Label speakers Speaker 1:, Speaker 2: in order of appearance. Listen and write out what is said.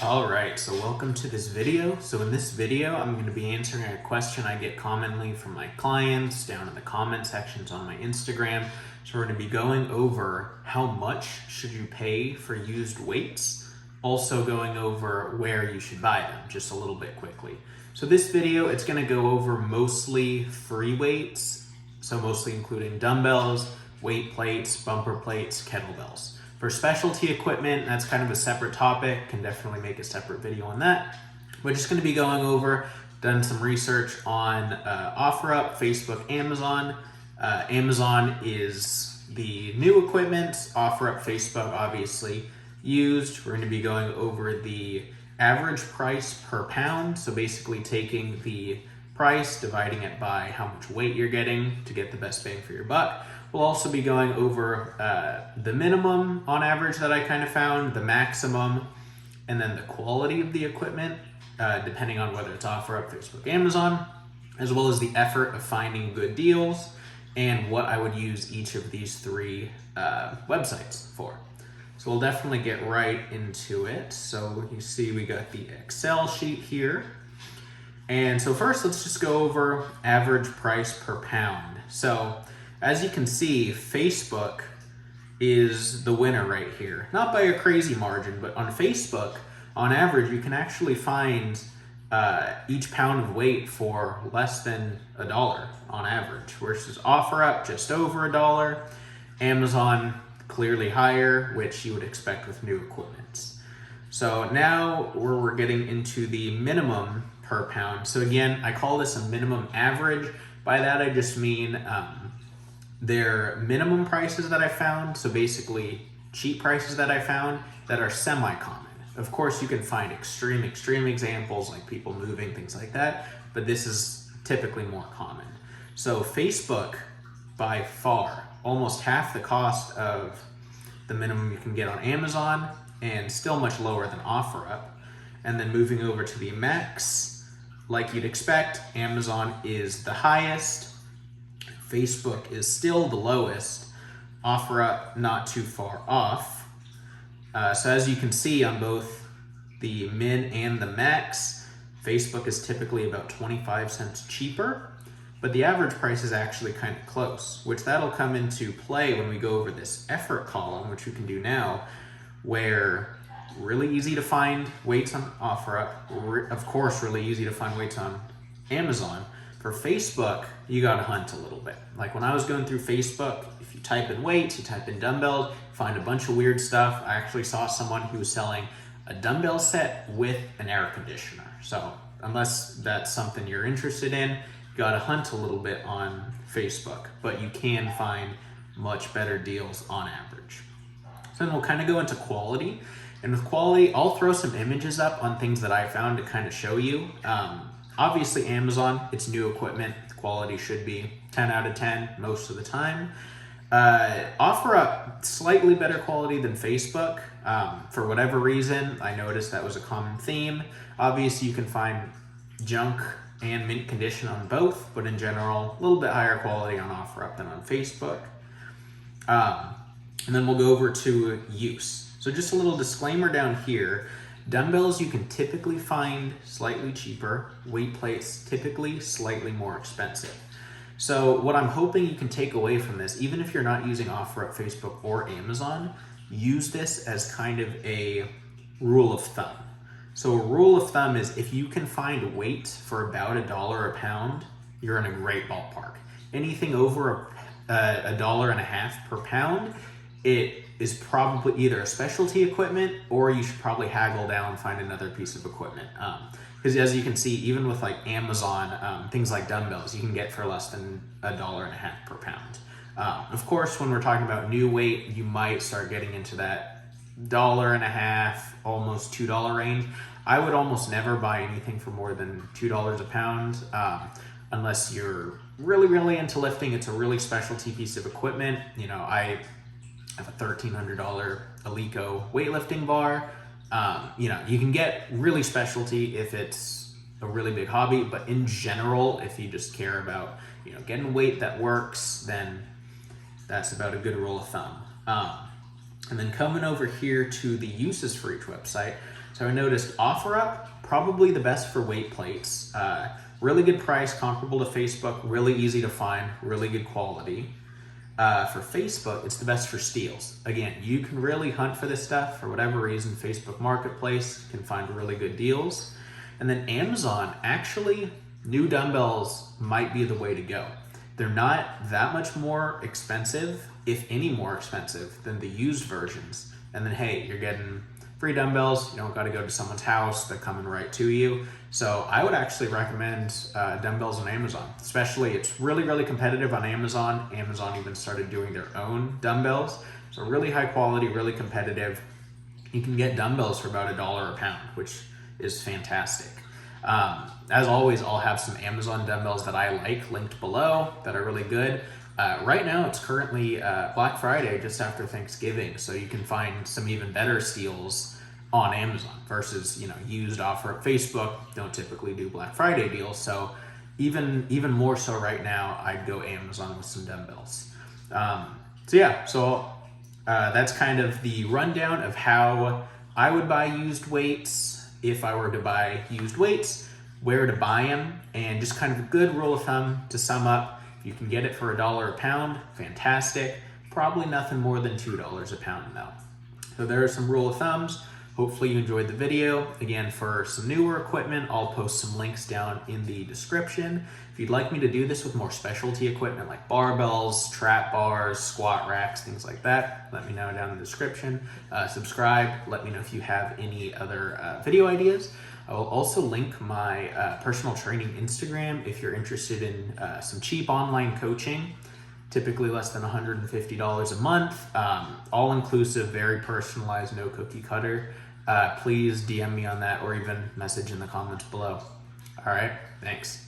Speaker 1: All right, so welcome to this video. So in this video, I'm going to be answering a question I get commonly from my clients down in the comment sections on my Instagram. So we're going to be going over how much should you pay for used weights, also going over where you should buy them, just a little bit quickly. So this video, it's going to go over mostly free weights, so mostly including dumbbells, weight plates, bumper plates, kettlebells. For specialty equipment, that's kind of a separate topic, can definitely make a separate video on that. We're just gonna be going over, done some research on OfferUp, Facebook, Amazon. Amazon is the new equipment, OfferUp, Facebook, obviously used. We're gonna be going over the average price per pound. So basically taking the price, dividing it by how much weight you're getting to get the best bang for your buck. We'll also be going over the minimum on average that I kind of found, the maximum, and then the quality of the equipment, depending on whether it's OfferUp, Facebook, Amazon, as well as the effort of finding good deals and what I would use each of these three websites for. So we'll definitely get right into it. So you see we got the Excel sheet here. And so first, let's just go over average price per pound. So as you can see, Facebook is the winner right here. Not by a crazy margin, but on Facebook, on average, you can actually find each pound of weight for less than $1 on average, versus OfferUp just over $1, Amazon clearly higher, which you would expect with new equipment. So now we're getting into the minimum per pound. So again, I call this a minimum average. By that, I just mean their minimum prices that I found, so basically cheap prices that I found that are semi-common. Of course, you can find extreme examples like people moving, things like that, but this is typically more common. So Facebook, by far, almost half the cost of the minimum you can get on Amazon and still much lower than OfferUp. And then moving over to the max, like you'd expect, Amazon is the highest, Facebook is still the lowest, OfferUp not too far off. So as you can see on both the min and the max, Facebook is typically about 25 cents cheaper, but the average price is actually kind of close, which that'll come into play when we go over this effort column, which we can do now, where really easy to find weights on OfferUp, of course really easy to find weights on Amazon. For Facebook, you gotta hunt a little bit. Like when I was going through Facebook, if you type in weights, you type in dumbbells, find a bunch of weird stuff. I actually saw someone who was selling a dumbbell set with an air conditioner. So unless that's something you're interested in, you gotta hunt a little bit on Facebook, but you can find much better deals on average. So then we'll kind of go into quality. And with quality, I'll throw some images up on things that I found to kind of show you. Obviously Amazon, it's new equipment, the quality should be 10 out of 10 most of the time. OfferUp, slightly better quality than Facebook. For whatever reason, I noticed that was a common theme. Obviously you can find junk and mint condition on both, but in general, a little bit higher quality on OfferUp than on Facebook. And then we'll go over to use. So just a little disclaimer down here. Dumbbells you can typically find slightly cheaper, weight plates typically slightly more expensive. So what I'm hoping you can take away from this, even if you're not using OfferUp, Facebook, or Amazon, use this as kind of a rule of thumb. So a rule of thumb is if you can find weight for about $1 a pound, you're in a great ballpark. Anything over $1.50 per pound, it is probably either a specialty equipment or you should probably haggle down and find another piece of equipment. Because as you can see, even with like Amazon, things like dumbbells, you can get for less than $1.50 per pound. Of course, when we're talking about new weight, you might start getting into that $1.50, almost $2 range. I would almost never buy anything for more than $2 a pound, unless you're really into lifting. It's a really specialty piece of equipment. You know, I have a $1,300 Alico weightlifting bar. You know, you can get really specialty if it's a really big hobby, but in general, if you just care about, you know, getting weight that works, then that's about a good rule of thumb. And then coming over here to the uses for each website. So So I noticed OfferUp, probably the best for weight plates. Really good price, comparable to Facebook, really easy to find, really good quality. For Facebook, it's the best for steals. Again, you can really hunt for this stuff. For whatever reason, Facebook Marketplace can find really good deals. And then Amazon, actually, new dumbbells might be the way to go. They're not that much more expensive, if any more expensive, than the used versions. And then, hey, you're getting free dumbbells. You don't got to go to someone's house. They're coming right to you. So I would actually recommend dumbbells on Amazon. Especially, it's really, really competitive on Amazon. Amazon even started doing their own dumbbells. So really high quality, really competitive. You can get dumbbells for about $1 a pound, which is fantastic. As always, I'll have some Amazon dumbbells that I like linked below that are really good. Right now, it's currently Black Friday just after Thanksgiving, so you can find some even better steals on Amazon versus, used offer at Facebook. Don't typically do Black Friday deals, so even more so right now, I'd go Amazon with some dumbbells. So that's kind of the rundown of how I would buy used weights if I were to buy used weights, where to buy them, and just kind of a good rule of thumb to sum up. If you can get it for $1 a pound, fantastic. Probably nothing more than $2 a pound though. So there are some rule of thumbs. Hopefully you enjoyed the video. Again, for some newer equipment, I'll post some links down in the description. If you'd like me to do this with more specialty equipment like barbells, trap bars, squat racks, things like that, let me know down in the description. Subscribe, let me know if you have any other video ideas. I will also link my personal training Instagram if you're interested in some cheap online coaching, typically less than $150 a month, all inclusive, very personalized, no cookie cutter. Please DM me on that or even message in the comments below. All right, thanks.